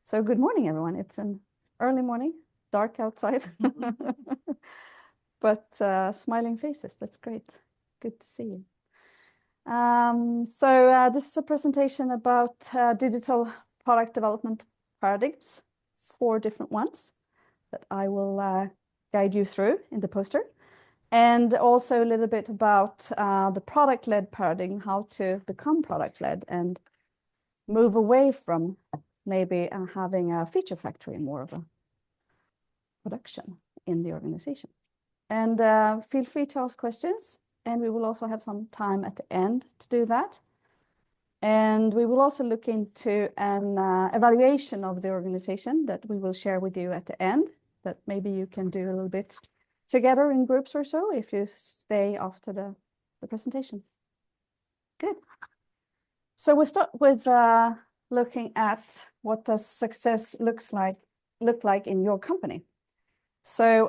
So good morning, everyone. It's an early morning, dark outside, but smiling faces. That's great. Good to see you. This is a presentation about digital product development paradigms, 4 different ones that I will guide you through in the poster. And also a little bit about the product-led paradigm, how to become product-led and move away from maybe having a feature factory, more of a production in the organization. And feel free to ask questions. And we will also have some time at the end to do that. And we will also look into an evaluation of the organization that we will share with you at the end, that maybe you can do a little bit together in groups or so if you stay after the presentation. Good. So we start with looking at what does success look like in your company. So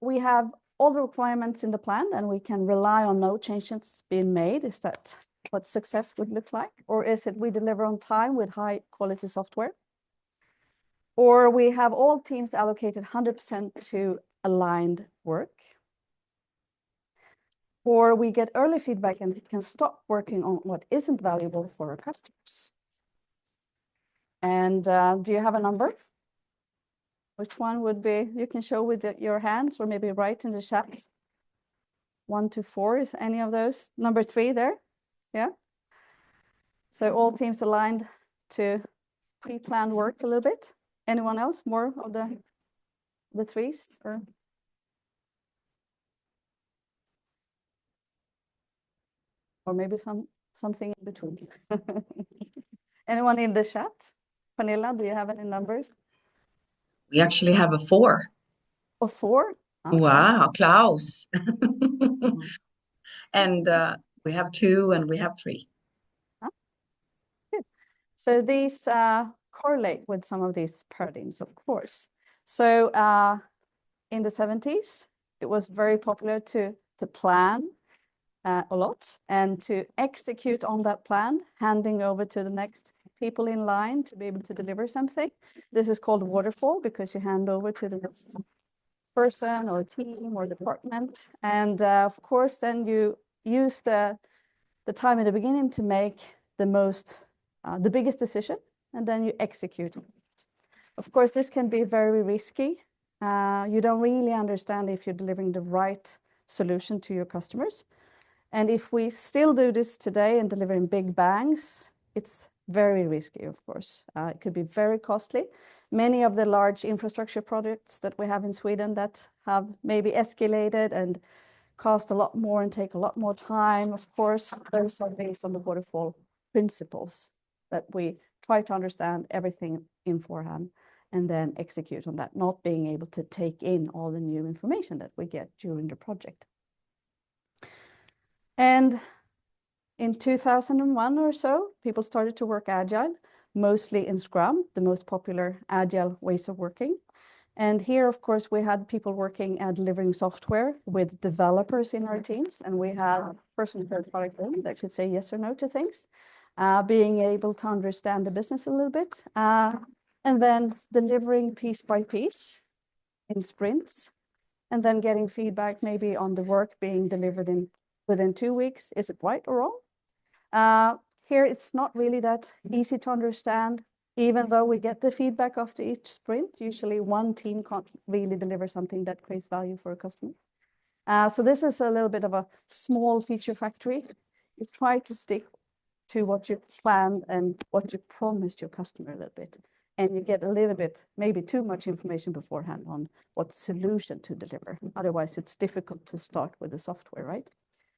we have all the requirements in the plan and we can rely on no changes being made. Is that what success would look like? Or is it we deliver on time with high quality software? Or we have all teams allocated 100% to aligned work? Or we get early feedback and can stop working on what isn't valuable for our customers. And do you have a number? Which one would be, you can show with your hands or maybe write in the chat. 1 to 4, is any of those? Number 3 there, yeah? So all teams aligned to pre-planned work a little bit. Anyone else, more of the 3s? Or maybe something in between. Anyone in the chat? Pernilla, do you have any numbers? We actually have a 4. A 4? Okay. Wow, Klaus. And we have 2 and we have 3. Good. So these correlate with some of these paradigms, of course. So in the 70s, it was very popular to plan a lot and to execute on that plan, handing over to the next people in line to be able to deliver something. This is called waterfall because you hand over to the next person or team or department. And of course, then you use the time in the beginning to make the biggest decision, and then you execute it. Of course, this can be very risky. You don't really understand if you're delivering the right solution to your customers. And if we still do this today and deliver in big bangs, it's very risky, of course. It could be very costly. Many of the large infrastructure projects that we have in Sweden that have maybe escalated and cost a lot more and take a lot more time, of course, those are based on the waterfall principles that we try to understand everything in forehand and then execute on that, not being able to take in all the new information that we get during the project. And in 2001 or so, people started to work agile, mostly in Scrum, the most popular agile ways of working. And here, of course, we had people working and delivering software with developers in our teams. And we have first and third product owner that could say yes or no to things, being able to understand the business a little bit, and then delivering piece by piece in sprints, and then getting feedback maybe on the work being delivered within 2 weeks. Is it right or wrong? Here, it's not really that easy to understand, even though we get the feedback after each sprint. Usually one team can't really deliver something that creates value for a customer. So this is a little bit of a small feature factory. You try to stick to what you planned and what you promised your customer a little bit. And you get a little bit, maybe too much information beforehand on what solution to deliver. Otherwise, it's difficult to start with the software, right?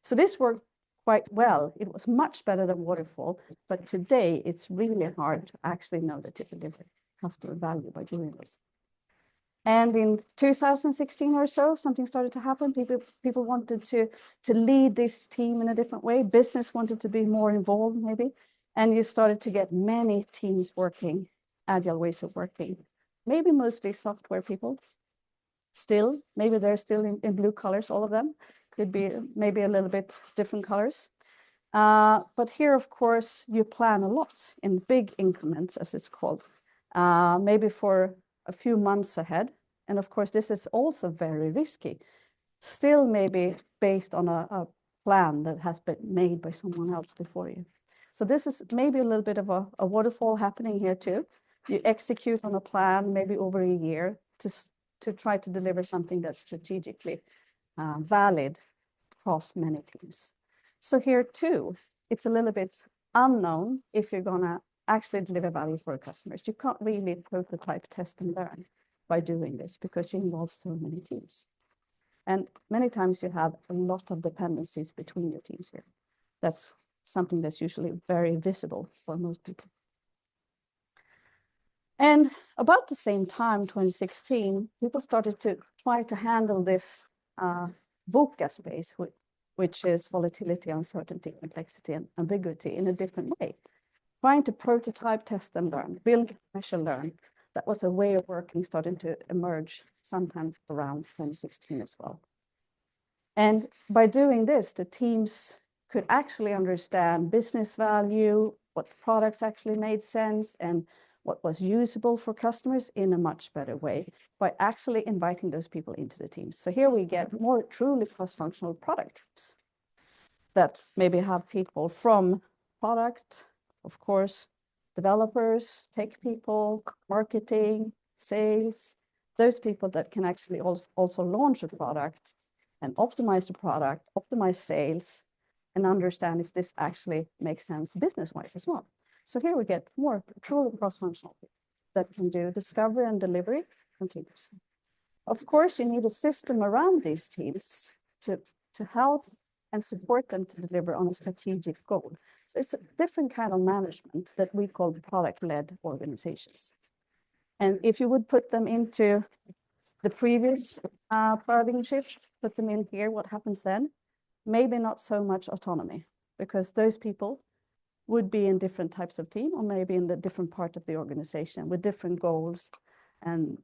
So this worked quite well. It was much better than waterfall, but today it's really hard to actually know that you deliver customer value by doing this. And in 2016 or so, something started to happen. People wanted to lead this team in a different way. Business wanted to be more involved, maybe. And you started to get many teams working, agile ways of working. Maybe mostly software people. Still, maybe they're still in blue colors, all of them. Could be maybe a little bit different colors. But here, of course, you plan a lot in big increments, as it's called. maybe for a few months ahead. And of course, this is also very risky, still maybe based on a plan that has been made by someone else before you. So this is maybe a little bit of a waterfall happening here too. You execute on a plan maybe over a year to try to deliver something that's strategically valid across many teams. So here too, it's a little bit unknown if you're gonna actually deliver value for your customers. You can't really prototype, test, and learn by doing this because you involve so many teams. And many times you have a lot of dependencies between your teams here. That's something that's usually very visible for most people. And about the same time, 2016, people started to try to handle this VUCA space, which is volatility, uncertainty, complexity, and ambiguity in a different way. Trying to prototype, test, and learn, build, measure, learn. That was a way of working starting to emerge sometimes around 2016 as well. And by doing this, the teams could actually understand business value, what products actually made sense, and what was usable for customers in a much better way by actually inviting those people into the teams. So here we get more truly cross-functional product teams that maybe have people from product, of course, developers, tech people, marketing, sales, those people that can actually also launch a product and optimize the product, optimize sales, and understand if this actually makes sense business-wise as well. So here we get more truly cross-functional people that can do discovery and delivery continuously. Of course, you need a system around these teams to help and support them to deliver on a strategic goal. So it's a different kind of management that we call product-led organizations. And if you would put them into the previous paradigm shift, put them in here, what happens then? Maybe not so much autonomy, because those people would be in different types of team, or maybe in the different part of the organization with different goals and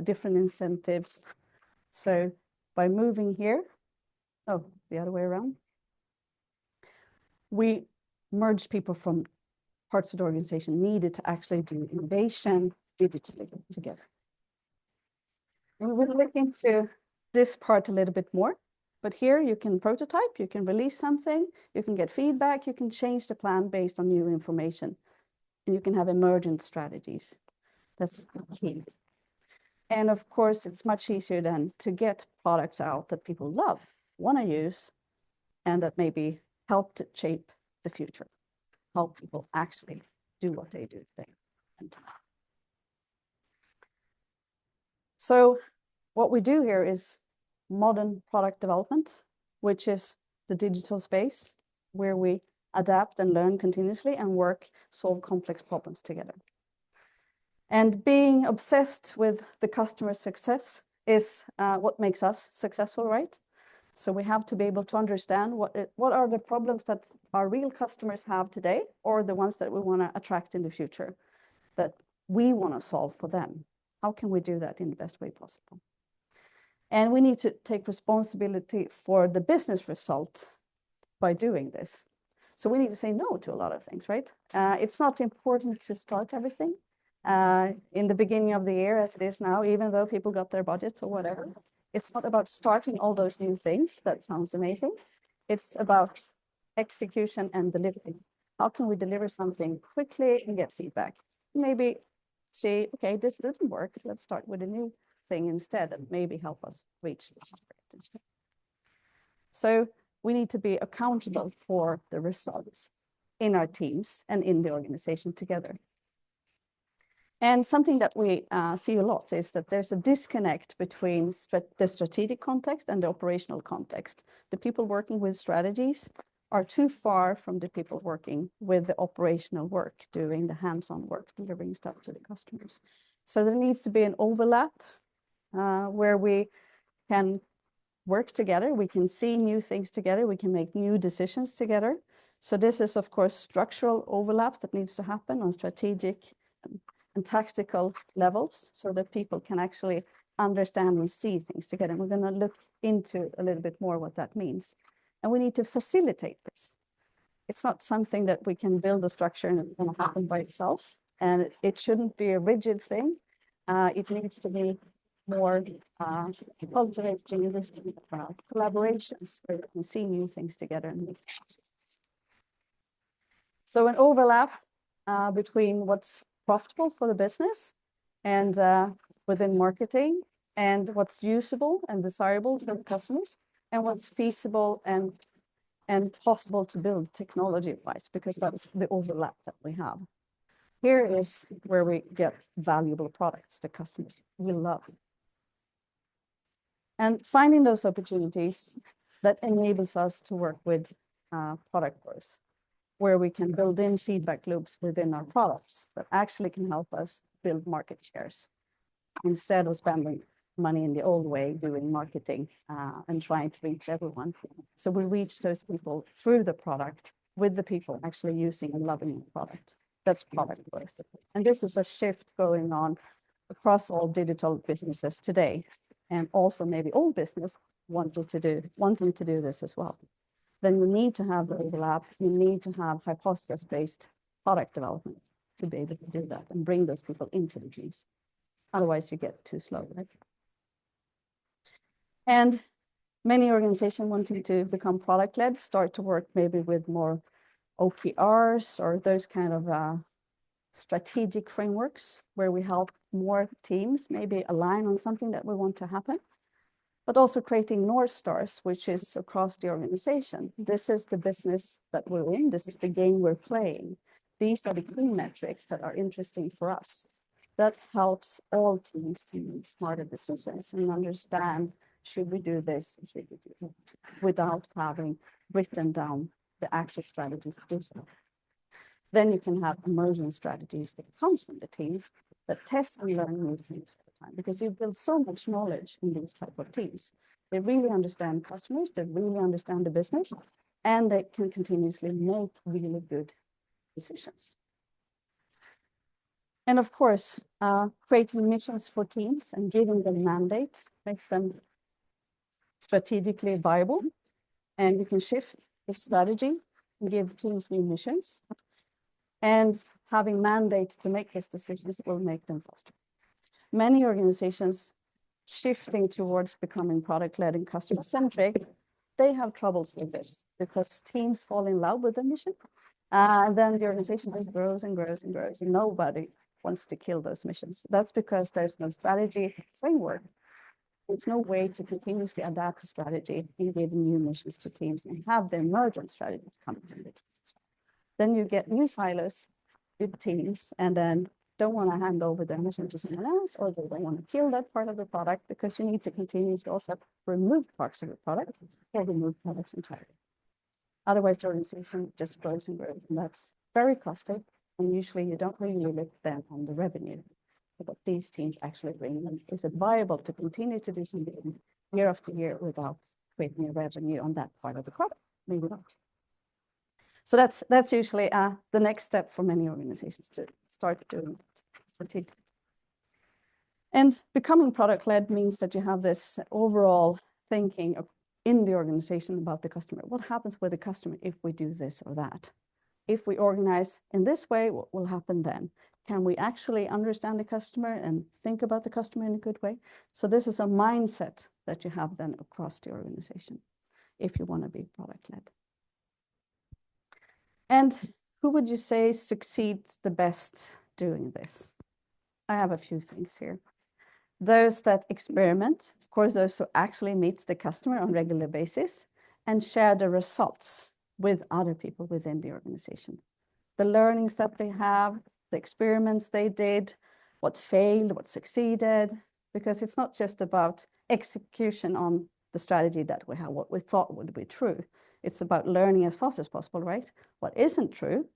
different incentives. So by moving here, the other way around, we merged people from parts of the organization needed to actually do innovation digitally together. And we will look into this part a little bit more, but here you can prototype, you can release something, you can get feedback, you can change the plan based on new information, and you can have emergent strategies. That's key. And of course, it's much easier then to get products out that people love, want to use, and that maybe help to shape the future, help people actually do what they do today and tomorrow. So what we do here is modern product development, which is the digital space where we adapt and learn continuously and work, solve complex problems together. And being obsessed with the customer success is what makes us successful, right? So we have to be able to understand what are the problems that our real customers have today, or the ones that we want to attract in the future, that we want to solve for them. How can we do that in the best way possible? And we need to take responsibility for the business result by doing this. So we need to say no to a lot of things, right? It's not important to start everything in the beginning of the year as it is now, even though people got their budgets or whatever. It's not about starting all those new things. That sounds amazing. It's about execution and delivery. How can we deliver something quickly and get feedback? Maybe say, okay, this didn't work. Let's start with a new thing instead and maybe help us reach this target instead. So we need to be accountable for the results in our teams and in the organization together. And something that we see a lot is that there's a disconnect between the strategic context and the operational context. The people working with strategies are too far from the people working with the operational work, doing the hands-on work, delivering stuff to the customers. So there needs to be an overlap where we can work together, we can see new things together, we can make new decisions together. So this is, of course, structural overlaps that needs to happen on strategic and tactical levels so that people can actually understand and see things together. And we're going to look into a little bit more what that means. And we need to facilitate this. It's not something that we can build a structure and it's going to happen by itself. and it shouldn't be a rigid thing. It needs to be more cultivating this collaborations where you can see new things together. So an overlap between what's profitable for the business and within marketing, and what's usable and desirable for customers, and what's feasible and possible to build technology-wise, because that's the overlap that we have. Here is where we get valuable products that customers will love. And finding those opportunities that enables us to work with product growth, where we can build in feedback loops within our products that actually can help us build market shares instead of spending money in the old way doing marketing and trying to reach everyone. So we reach those people through the product with the people actually using and loving the product. That's product growth. And this is a shift going on across all digital businesses today, and also maybe all business wanting to do this as well. Then you need to have the overlap. You need to have hypothesis-based product development to be able to do that and bring those people into the teams. Otherwise, you get too slow, right? And many organizations wanting to become product-led start to work maybe with more OKRs or those kind of strategic frameworks where we help more teams maybe align on something that we want to happen, but also creating North Stars, which is across the organization. This is the business that we're in. This is the game we're playing. These are the key metrics that are interesting for us. That helps all teams to make smarter decisions and understand, should we do this, should we do that, without having written down the actual strategy to do so. Then you can have emergent strategies that comes from the teams that test and learn new things all the time, because you build so much knowledge in these type of teams. They really understand customers, they really understand the business, and they can continuously make really good decisions. And of course, creating missions for teams and giving them mandate makes them strategically viable, and you can shift the strategy and give teams new missions. And having mandates to make those decisions will make them faster. Many organizations shifting towards becoming product-led and customer-centric, they have troubles with this because teams fall in love with the mission. And then the organization just grows and grows and grows, and nobody wants to kill those missions. That's because there's no strategy framework. There's no way to continuously adapt the strategy and give new missions to teams and have the emergent strategies coming from the teams. Then you get new silos with teams, and then don't want to hand over their mission to someone else, or they don't want to kill that part of the product, because you need to continuously also remove parts of the product or remove products entirely. Otherwise, the organization just grows and grows, and that's very costly. And usually you don't really look then on the revenue, what these teams actually bring. And is it viable to continue to do something year after year without creating a revenue on that part of the product? Maybe not. So that's usually the next step for many organizations, to start doing it strategically. And becoming product-led means that you have this overall thinking in the organization about the customer. What happens with the customer if we do this or that? If we organize in this way, what will happen then? Can we actually understand the customer and think about the customer in a good way? So this is a mindset that you have then across the organization if you want to be product-led. And who would you say succeeds the best doing this? I have a few things here. Those that experiment, of course, those who actually meet the customer on a regular basis and share the results with other people within the organization. The learnings that they have, the experiments they did, what failed, what succeeded, because it's not just about execution on the strategy that we have, what we thought would be true. It's about learning as fast as possible, right? What isn't true,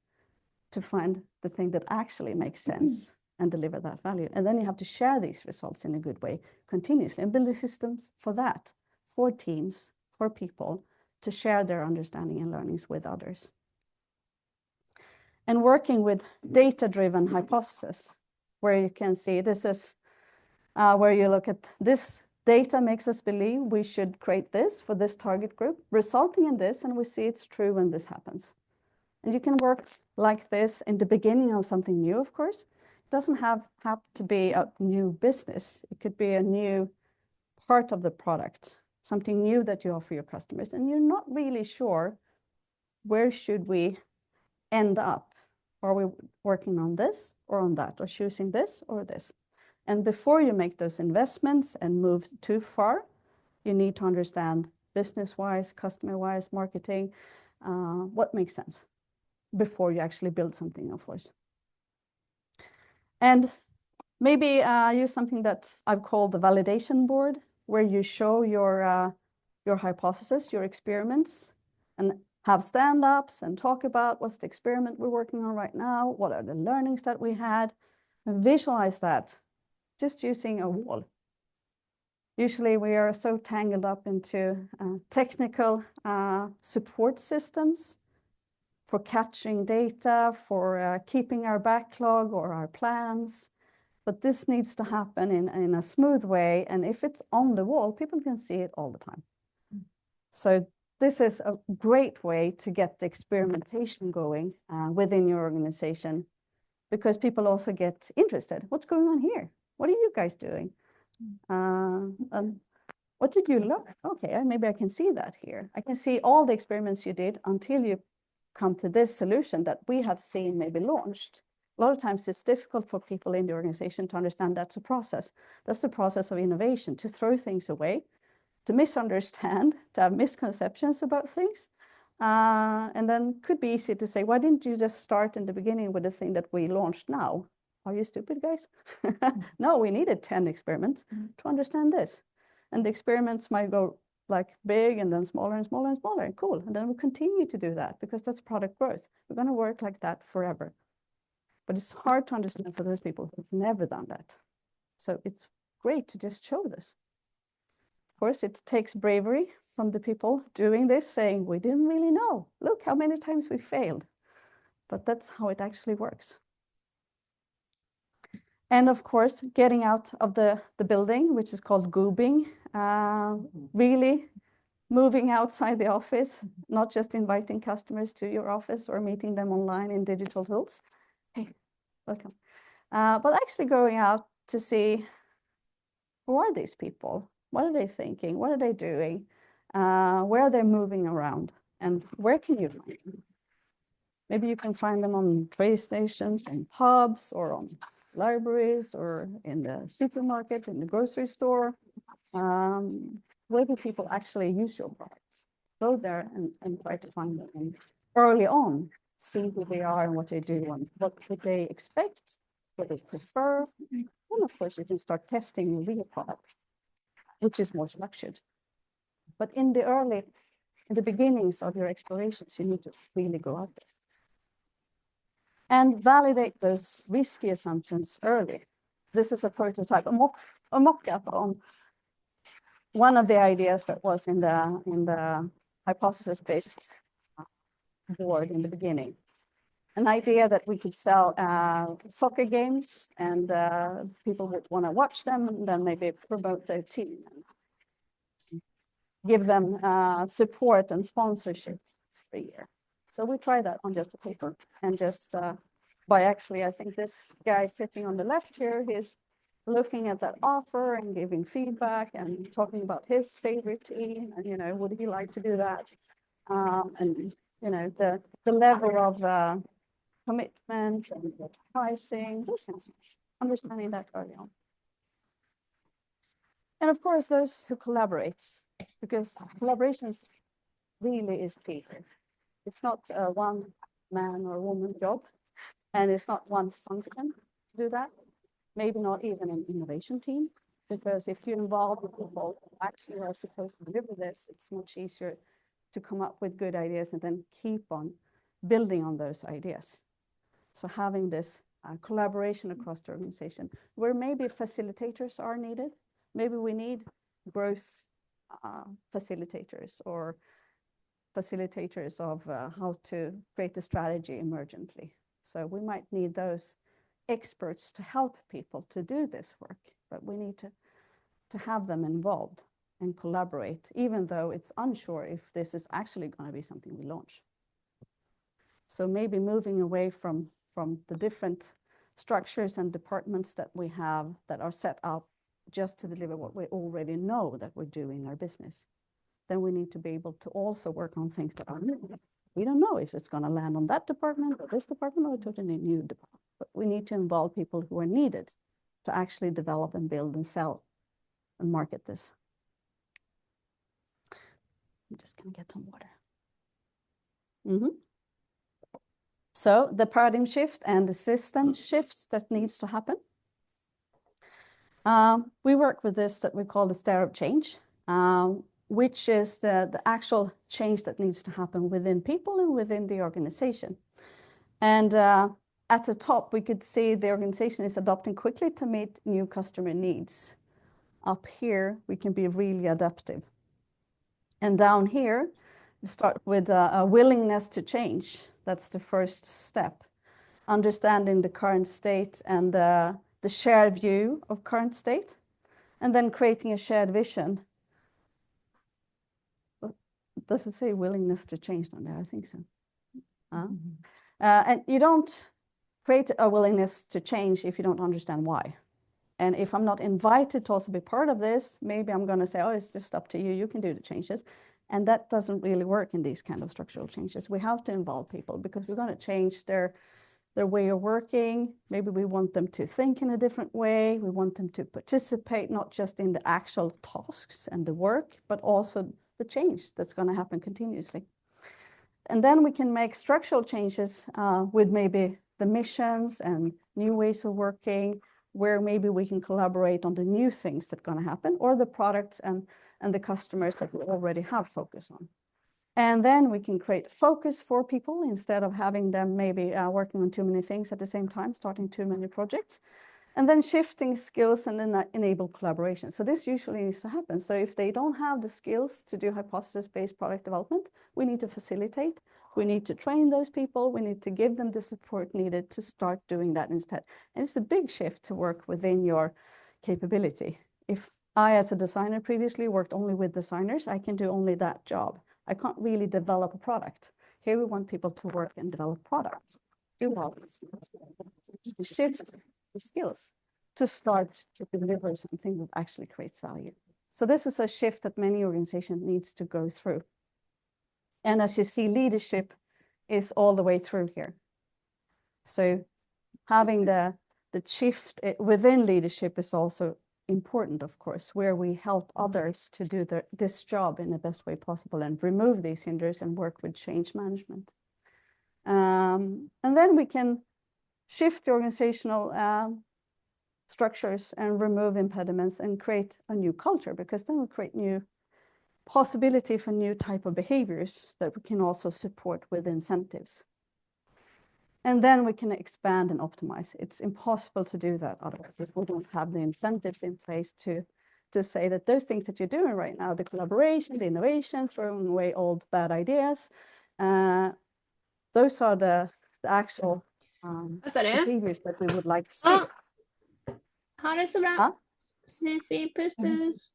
to find the thing that actually makes sense and deliver that value. And then you have to share these results in a good way continuously and build the systems for that, for teams, for people to share their understanding and learnings with others. And working with data-driven hypothesis, where you can see this is where you look at this data makes us believe we should create this for this target group, resulting in this, and we see it's true when this happens. And you can work like this in the beginning of something new, of course. It doesn't have to be a new business. It could be a new part of the product, something new that you offer your customers, and you're not really sure where should we end up. Are we working on this or on that, or choosing this or this? And before you make those investments and move too far, you need to understand business-wise, customer-wise, marketing, what makes sense before you actually build something, of course. And maybe use something that I've called the validation board, where you show your hypothesis, your experiments, and have stand-ups and talk about what's the experiment we're working on right now, what are the learnings that we had, and visualize that just using a wall. Usually we are so tangled up into technical support systems for capturing data, for keeping our backlog or our plans. But this needs to happen in a smooth way. And if it's on the wall, people can see it all the time. So this is a great way to get the experimentation going within your organization, because people also get interested. What's going on here? What are you guys doing? What did you learn? Okay, maybe I can see that here. I can see all the experiments you did until you come to this solution that we have seen maybe launched. A lot of times it's difficult for people in the organization to understand that's a process. That's the process of innovation, to throw things away, to misunderstand, to have misconceptions about things. And then could be easy to say, why didn't you just start in the beginning with the thing that we launched now? Are you stupid, guys? No, we needed 10 experiments to understand this. And the experiments might go like big and then smaller and smaller and smaller. Cool. And then we'll continue to do that because that's product growth. We're going to work like that forever. But it's hard to understand for those people who've never done that. So it's great to just show this. Of course, it takes bravery from the people doing this, saying, we didn't really know. Look how many times we failed. But that's how it actually works. And of course, getting out of the building, which is called goobing, really moving outside the office, not just inviting customers to your office or meeting them online in digital tools. Hey, welcome. But actually going out to see, who are these people? What are they thinking? What are they doing? Where are they moving around? And where can you find them? Maybe you can find them on train stations, in pubs, or on libraries, or in the supermarket, in the grocery store. Where do people actually use your products? Go there and try to find them. And early on, see who they are and what they do and what would they expect, what they prefer. And of course, you can start testing your real product, which is more structured. But in the beginnings of your explorations, you need to really go out there and validate those risky assumptions early. This is a prototype, a mock-up on one of the ideas that was in the hypothesis-based board in the beginning. An idea that we could sell soccer games and people would want to watch them and then maybe promote their team and give them support and sponsorship for a year. So we tried that on just a paper and just by actually, I think this guy sitting on the left here, he's looking at that offer and giving feedback and talking about his favorite team and, you know, would he like to do that? And, you know, the level of commitment and pricing, those kind of things, understanding that early on. And of course, those who collaborate, because collaborations really is key. It's not a one man or woman job, and it's not one function to do that. Maybe not even an innovation team, because if you involve the people who actually are supposed to deliver this, it's much easier to come up with good ideas and then keep on building on those ideas. So having this collaboration across the organization, where maybe facilitators are needed, maybe we need growth facilitators or facilitators of how to create a strategy emergently. So we might need those experts to help people to do this work, but we need to have them involved and collaborate, even though it's unsure if this is actually going to be something we launch. So maybe moving away from the different structures and departments that we have that are set up just to deliver what we already know that we're doing in our business. Then we need to be able to also work on things that are new. We don't know if it's going to land on that department or this department or a totally new department. But we need to involve people who are needed to actually develop and build and sell and market this. I'm just going to get some water. So the paradigm shift and the system shifts that needs to happen. We work with this that we call the stair of change, which is the actual change that needs to happen within people and within the organization. And at the top, we could see the organization is adapting quickly to meet new customer needs. Up here, we can be really adaptive. And down here, we start with a willingness to change. That's the first step. Understanding the current state and the shared view of current state, and then creating a shared vision. Does it say willingness to change down there? I think so. And you don't create a willingness to change if you don't understand why. And if I'm not invited to also be part of this, maybe I'm going to say, oh, it's just up to you. You can do the changes. And that doesn't really work in these kind of structural changes. We have to involve people because we're going to change their way of working. Maybe we want them to think in a different way. We want them to participate, not just in the actual tasks and the work, but also the change that's going to happen continuously. And then we can make structural changes with maybe the missions and new ways of working, where maybe we can collaborate on the new things that are going to happen, or the products and the customers that we already have focus on. And then we can create focus for people instead of having them maybe working on too many things at the same time, starting too many projects, and then shifting skills and then enable collaboration. So this usually needs to happen. So if they don't have the skills to do hypothesis-based product development, we need to facilitate. We need to train those people. We need to give them the support needed to start doing that instead. And it's a big shift to work within your capability. If I, as a designer previously, worked only with designers, I can do only that job. I can't really develop a product. Here we want people to work and develop products. Do all these things. To shift the skills to start to deliver something that actually creates value. So this is a shift that many organizations needs to go through. And as you see, leadership is all the way through here. So having the shift within leadership is also important, of course, where we help others to do this job in the best way possible and remove these hinders and work with change management. And then we can shift the organizational structures and remove impediments and create a new culture, because then we create new possibility for new type of behaviors that we can also support with incentives. And then we can expand and optimize. It's impossible to do that otherwise if we don't have the incentives in place to say that those things that you're doing right now, the collaboration, the innovation, throwing away old bad ideas, those are the actual behaviors that we would like to see. Ha det så bra. Huh? Puss, puss.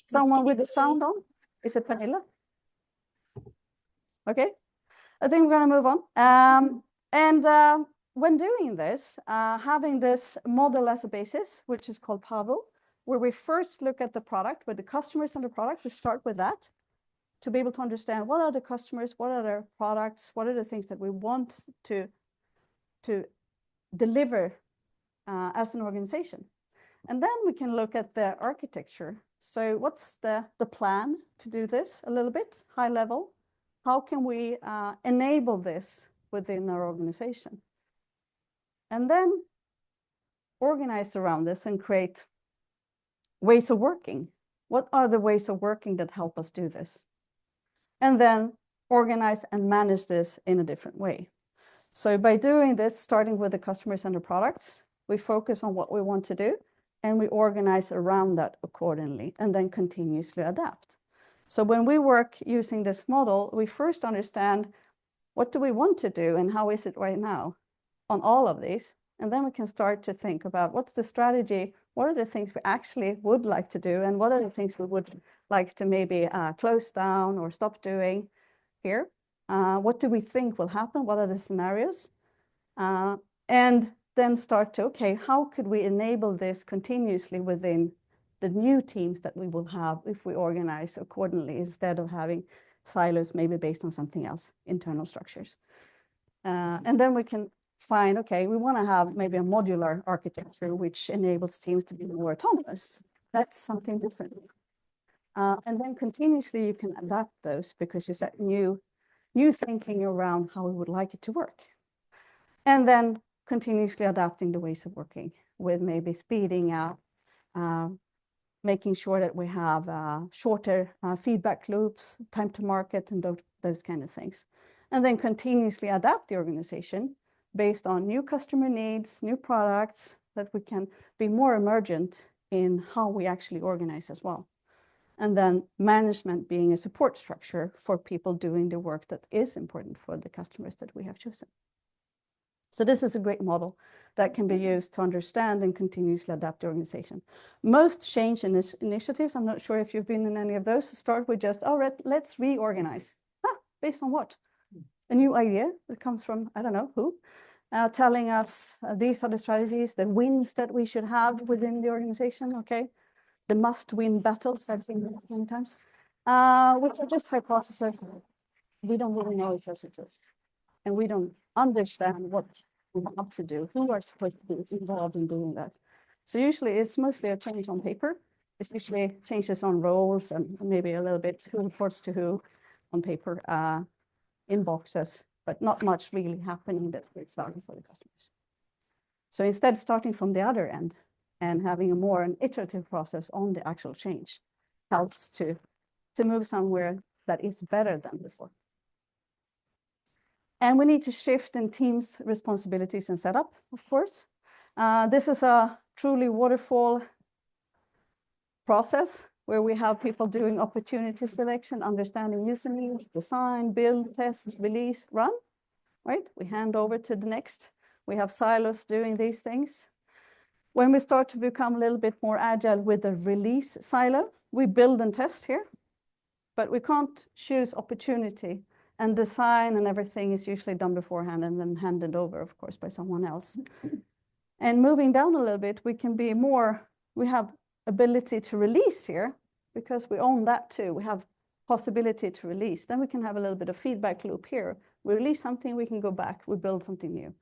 Someone with the sound on? Is it Pernilla? Okay. I think we're going to move on. When doing this, having this model as a basis, which is called PAVO, where we first look at the product, with the customers and the product, we start with that to be able to understand what are the customers, what are their products, what are the things that we want to deliver as an organization. And then we can look at the architecture. So what's the plan to do this a little bit, high level? How can we enable this within our organization? And then organize around this and create ways of working. What are the ways of working that help us do this? And then organize and manage this in a different way. So by doing this, starting with the customers and the products, we focus on what we want to do, and we organize around that accordingly, and then continuously adapt. So when we work using this model, we first understand what do we want to do and how is it right now on all of these. And then we can start to think about what's the strategy, what are the things we actually would like to do, and what are the things we would like to maybe close down or stop doing here. What do we think will happen? What are the scenarios? And then start to, okay, how could we enable this continuously within the new teams that we will have if we organize accordingly instead of having silos maybe based on something else, internal structures. And then we can find, okay, we want to have maybe a modular architecture which enables teams to be more autonomous. That's something different. And then continuously you can adapt those because you set new thinking around how we would like it to work. And then continuously adapting the ways of working with maybe speeding up, making sure that we have shorter feedback loops, time to market, and those kind of things. And then continuously adapt the organization based on new customer needs, new products, that we can be more emergent in how we actually organize as well. And then management being a support structure for people doing the work that is important for the customers that we have chosen. So this is a great model that can be used to understand and continuously adapt the organization. Most change initiatives, I'm not sure if you've been in any of those, start with just, all right, let's reorganize. Based on what? A new idea that comes from, I don't know who, telling us these are the strategies, the wins that we should have within the organization, okay? The must-win battles, I've seen those many times, which are just hypotheses. We don't really know if those are true. And we don't understand what we want to do, who are supposed to be involved in doing that. So usually it's mostly a change on paper. It's usually changes on roles and maybe a little bit who reports to who on paper in boxes, but not much really happening that creates value for the customers. So instead, starting from the other end and having an iterative process on the actual change helps to move somewhere that is better than before. And we need to shift in teams' responsibilities and setup, of course. This is a truly waterfall process where we have people doing opportunity selection, understanding user needs, design, build, test, release, run, right? We hand over to the next. We have silos doing these things. When we start to become a little bit more agile with the release silo, we build and test here, but we can't choose opportunity, and design and everything is usually done beforehand and then handed over, of course, by someone else. And moving down a little bit, we have ability to release here because we own that too. We have possibility to release. Then we can have a little bit of feedback loop here. We release something, we can go back, we build something new.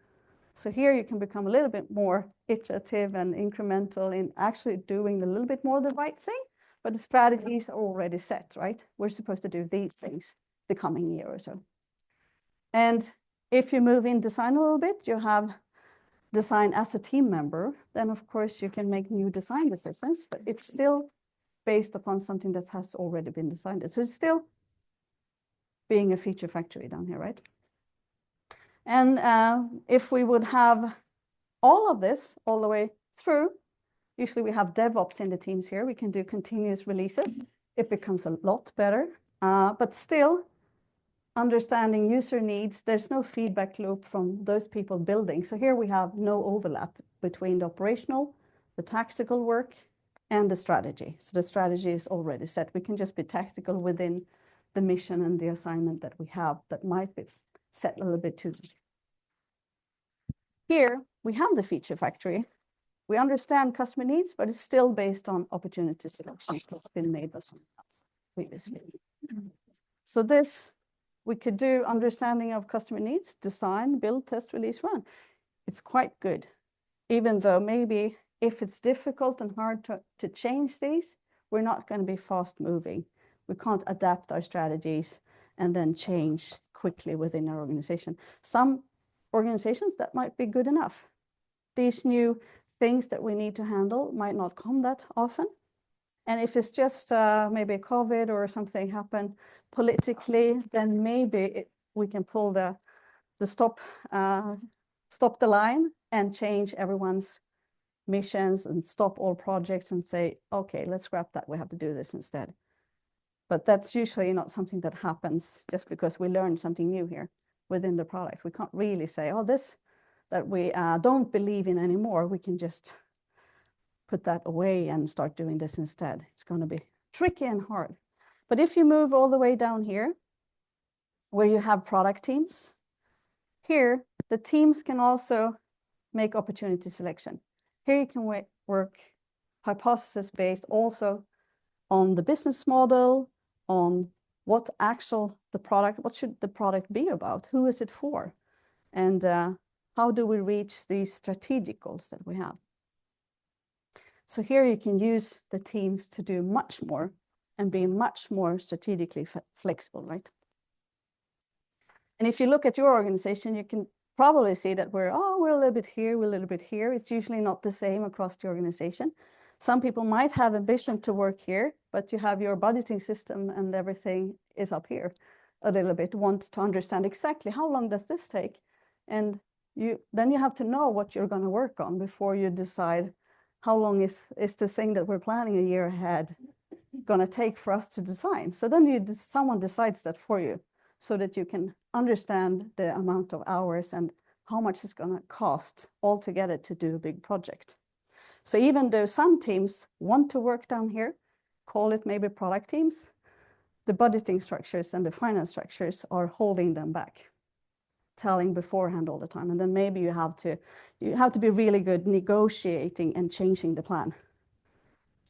So here you can become a little bit more iterative and incremental in actually doing a little bit more the right thing, but the strategies are already set, right? We're supposed to do these things the coming year or so. And if you move in design a little bit, you have design as a team member, then of course you can make new design decisions, but it's still based upon something that has already been designed. So it's still being a feature factory down here, right? And if we would have all of this all the way through, usually we have DevOps in the teams here. We can do continuous releases. It becomes a lot better, but still understanding user needs, there's no feedback loop from those people building. So here we have no overlap between the operational, the tactical work, and the strategy. So the strategy is already set. We can just be tactical within the mission and the assignment that we have that might be set a little bit too. Here we have the feature factory. We understand customer needs, but it's still based on opportunity selections that have been made by someone else previously. So this, we could do understanding of customer needs, design, build, test, release, run. It's quite good, even though maybe if it's difficult and hard to change these, we're not going to be fast moving. We can't adapt our strategies and then change quickly within our organization. Some organizations that might be good enough. These new things that we need to handle might not come that often. And if it's just maybe COVID or something happened politically, then maybe we can pull the stop the line and change everyone's missions and stop all projects and say, okay, let's scrap that. We have to do this instead. But that's usually not something that happens just because we learned something new here within the product. We can't really say, oh, this that we don't believe in anymore, we can just put that away and start doing this instead. It's going to be tricky and hard. But if you move all the way down here, where you have product teams. Here, the teams can also make opportunity selection. Here you can work hypothesis-based also on the business model, on what should the product be about? Who is it for? And how do we reach these strategic goals that we have? So here you can use the teams to do much more and be much more strategically flexible, right? And if you look at your organization, you can probably see that we're a little bit here, we're a little bit here. It's usually not the same across the organization. Some people might have ambition to work here, but you have your budgeting system and everything is up here a little bit, want to understand exactly how long does this take? And then you have to know what you're going to work on before you decide how long is the thing that we're planning a year ahead going to take for us to design. So then someone decides that for you so that you can understand the amount of hours and how much it's going to cost altogether to do a big project. So even though some teams want to work down here, call it maybe product teams, the budgeting structures and the finance structures are holding them back, telling beforehand all the time. And then maybe you have to be really good negotiating and changing the plan,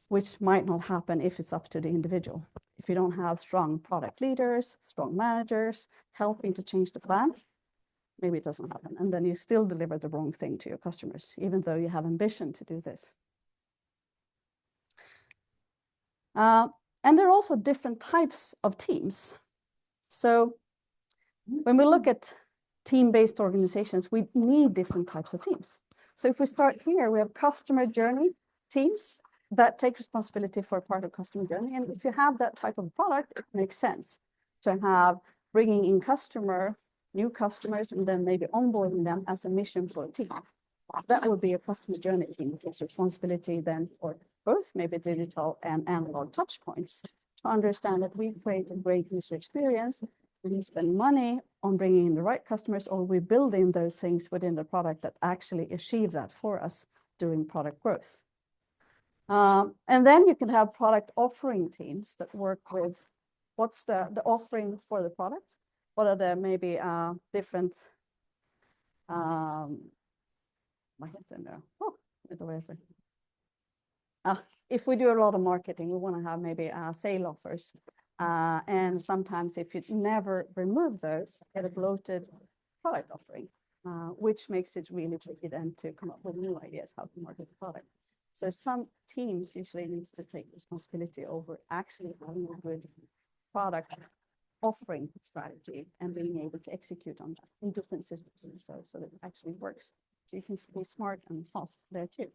which might not happen if it's up to the individual. If you don't have strong product leaders, strong managers helping to change the plan, maybe it doesn't happen. And then you still deliver the wrong thing to your customers, even though you have ambition to do this. And there are also different types of teams. So when we look at team-based organizations, we need different types of teams. So if we start here, we have customer journey teams that take responsibility for a part of customer journey. And if you have that type of product, it makes sense to have bringing in new customers, and then maybe onboarding them as a mission for a team. So that would be a customer journey team that takes responsibility then for both maybe digital and analog touch points to understand that we create a great user experience. We spend money on bringing in the right customers, or we build in those things within the product that actually achieve that for us during product growth. And then you can have product offering teams that work with what's the offering for the product. What are the maybe different, if we do a lot of marketing, we want to have maybe sale offers. And sometimes if you never remove those, get a bloated product offering, which makes it really tricky then to come up with new ideas how to market the product. So some teams usually needs to take responsibility over actually having a good product offering strategy and being able to execute on that in different systems so that it actually works. So you can be smart and fast there too.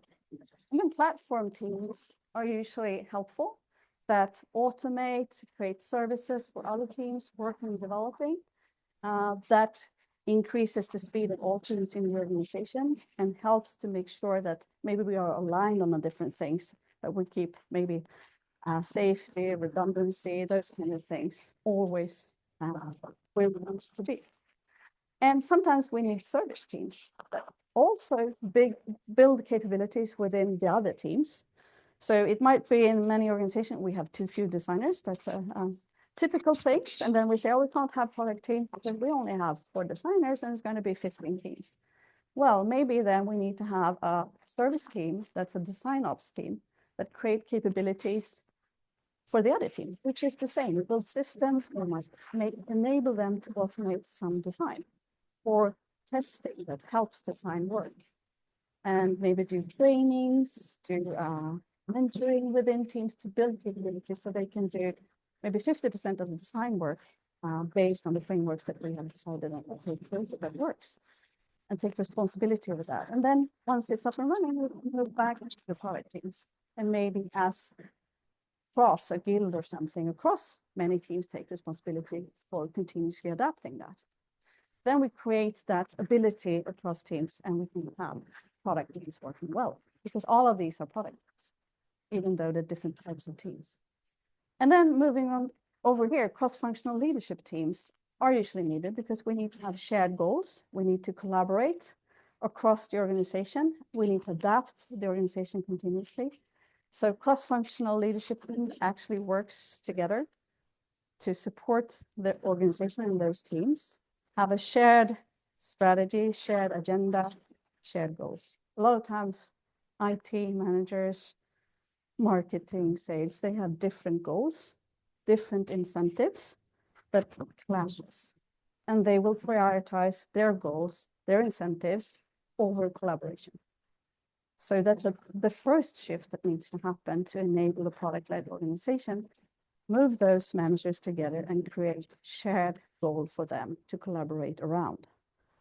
And then platform teams are usually helpful that automate, create services for other teams working and developing, that increases the speed of all teams in the organization and helps to make sure that maybe we are aligned on the different things, that we keep maybe safety, redundancy, those kind of things always where we want to be. And sometimes we need service teams that also build capabilities within the other teams. So it might be in many organizations, we have too few designers. That's a typical thing. And then we say, oh, we can't have product team because we only have 4 designers and it's going to be 15 teams. Well, maybe then we need to have a service team that's a design ops team that create capabilities for the other team, which is the same. We build systems, we must enable them to automate some design or testing that helps design work. And maybe do trainings, do mentoring within teams to build capabilities so they can do maybe 50% of the design work based on the frameworks that we have decided on that works, and take responsibility over that. And then once it's up and running, we move back to the product teams and maybe as across a guild or something across many teams take responsibility for continuously adapting that. Then we create that ability across teams and we can have product teams working well because all of these are product teams, even though they're different types of teams. And then moving on over here, cross-functional leadership teams are usually needed because we need to have shared goals. We need to collaborate across the organization. We need to adapt the organization continuously. So cross-functional leadership team actually works together to support the organization and those teams, have a shared strategy, shared agenda, shared goals. A lot of times, IT managers, marketing, sales, they have different goals, different incentives that clashes. And they will prioritize their goals, their incentives over collaboration. So that's the first shift that needs to happen to enable a product-led organization. Move those managers together and create shared goal for them to collaborate around.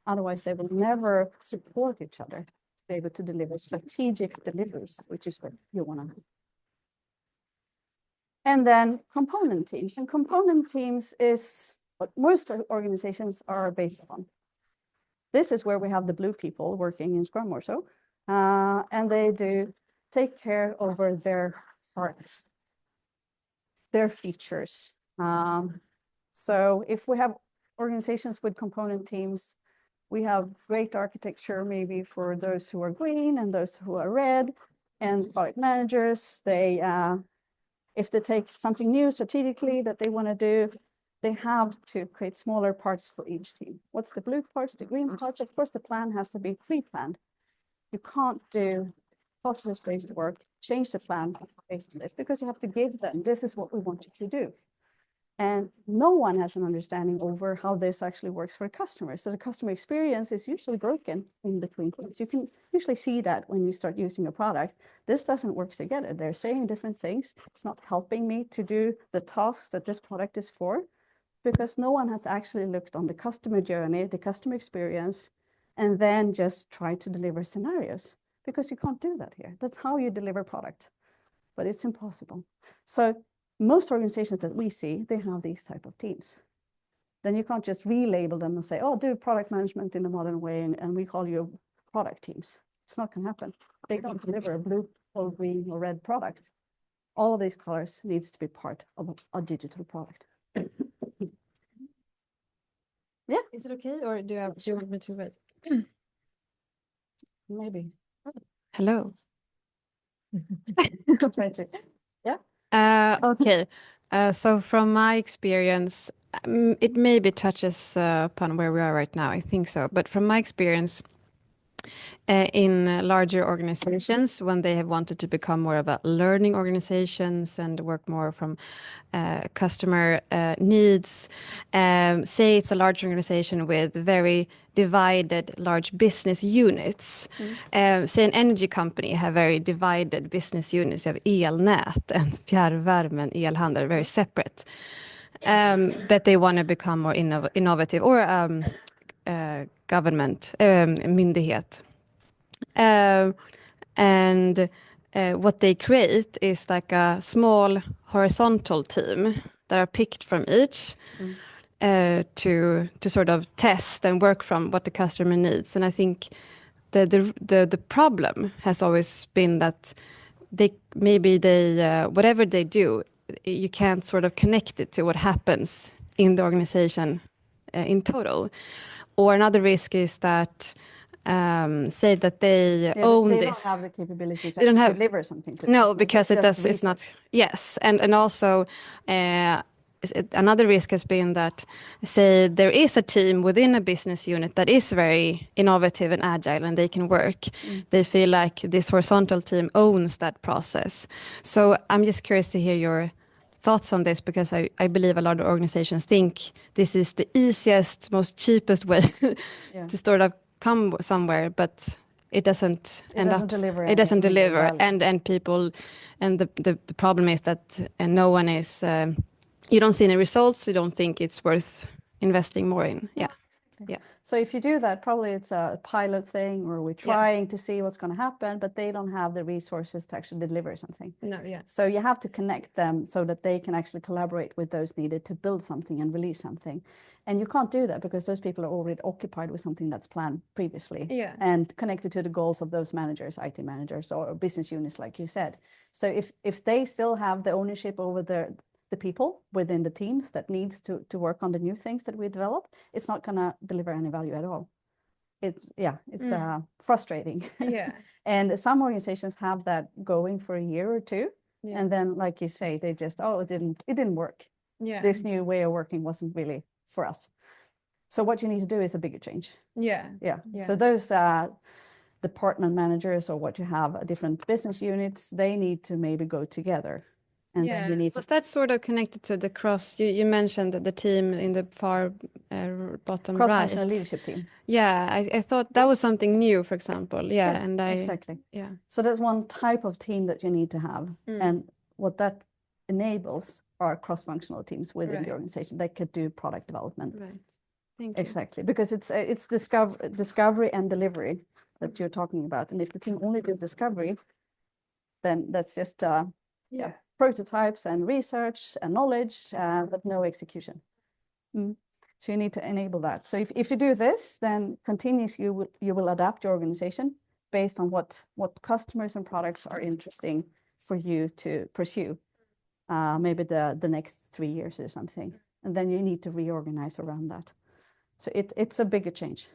Otherwise, they will never support each other to be able to deliver strategic deliveries, which is what you want to have. And then component teams. And component teams is what most organizations are based on. This is where we have the blue people working in Scrum or so. And they do take care over their parts, their features. So if we have organizations with component teams, we have great architecture maybe for those who are green and those who are red, and product managers, they if they take something new strategically that they want to do, they have to create smaller parts for each team. What's the blue parts, the green parts? Of course, the plan has to be pre-planned. You can't do process-based work, change the plan based on this, because you have to give them, this is what we want you to do. And no one has an understanding over how this actually works for a customer. So the customer experience is usually broken in between things. You can usually see that when you start using a product. This doesn't work together. They're saying different things. It's not helping me to do the tasks that this product is for, because no one has actually looked on the customer journey, the customer experience, and then just try to deliver scenarios, because you can't do that here. That's how you deliver product, but it's impossible. So most organizations that we see, they have these type of teams. Then you can't just relabel them and say, oh, do product management in a modern way, and we call you product teams. It's not going to happen. They don't deliver a blue or green or red product. All of these colors needs to be part of a digital product. Yeah. Is it okay, or do you want me to wait? Maybe. Hello. Try to. Okay. So from my experience, it maybe touches upon where we are right now. I think so. But from my experience, in larger organizations, when they have wanted to become more of a learning organizations and work more from customer needs, say it's a large organization with very divided large business units. Say an energy company have very divided business units. You have elnät and fjärrvärmen, elhandel, very separate. But they want to become more innovative, or government, myndighet. And what they create is like a small horizontal team that are picked from each to sort of test and work from what the customer needs. And I think the problem has always been that whatever they do, you can't sort of connect it to what happens in the organization in total. Or another risk is that say that they own they this. Don't have the capability to deliver something to no, because it's not. Yes, and also another risk has been that, say, there is a team within a business unit that is very innovative and agile, and they can work. They feel like this horizontal team owns that process. So I'm just curious to hear your thoughts on this, because I believe a lot of organizations think this is the easiest, most cheapest way to sort of come somewhere, but it doesn't deliver. It doesn't deliver, and people, and the problem is that no one is. You don't see any results. You don't think it's worth investing more in. Yeah. Exactly. Yeah. So if you do that, probably it's a pilot thing, or we're trying to see what's going to happen, but they don't have the resources to actually deliver something. No. Yeah. So you have to connect them so that they can actually collaborate with those needed to build something and release something. And you can't do that because those people are already occupied with something that's planned previously and connected to the goals of those managers, IT managers, or business units, like you said. So if they still have the ownership over the people within the teams that needs to work on the new things that we develop, it's not going to deliver any value at all. It's frustrating. Yeah. And some organizations have that going for a year or two. Yeah. And then, like you say, they just, it didn't work. Yeah. This new way of working wasn't really for us. So what you need to do is a bigger change. Yeah. Yeah. Yeah. So those department managers or what you have different business units, they need to maybe go together. And then you need Was that sort of connected to the cross? You mentioned the team in the far bottom cross-functional right. leadership team. Yeah, I thought that was something new, for example. Yeah, Yes, and exactly. Yeah. So that's one type of team that you need to have. And what that enables are cross-functional teams within Right. the organization that could do product development. Right. Thank you. Exactly, because it's discovery and delivery that you're talking about. And if the team only do discovery, then that's just prototypes and research and knowledge, but no execution. So you need to enable that. So if you do this, then continuously you will adapt your organization based on what customers and products are interesting for you to pursue, maybe the next 3 years or something. And then you need to reorganize around that. So it's a bigger change.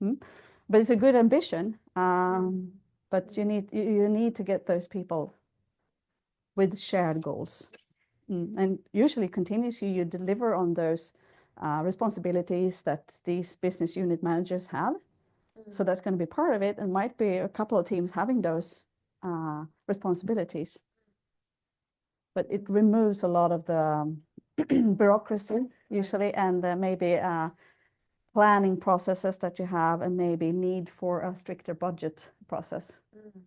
But it's a good ambition. But you need to get those people with shared goals. And usually continuously you deliver on those responsibilities that these business unit managers have. So that's going to be part of it, and might be a couple of teams having those responsibilities. But it removes a lot of the bureaucracy usually, and maybe planning processes that you have, and maybe need for a stricter budget process.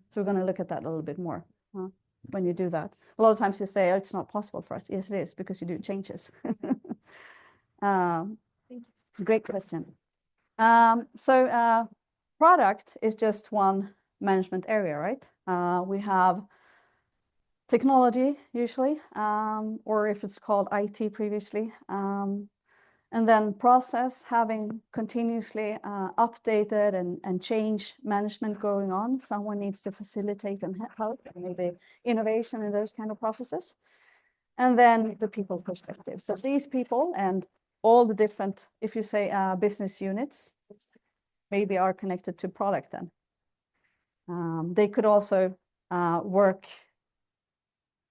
So we're going to look at that a little bit more when you do that. A lot of times you say, oh, it's not possible for us. Yes, it is, because you do changes. Great question. So product is just one management area, right? We have technology usually, or if it's called IT previously, and then process, having continuously updated and change management going on. Someone needs to facilitate and help, maybe innovation in those kind of processes. And then the people perspective. So these people and all the different, if you say business units, maybe are connected to product then. They could also work,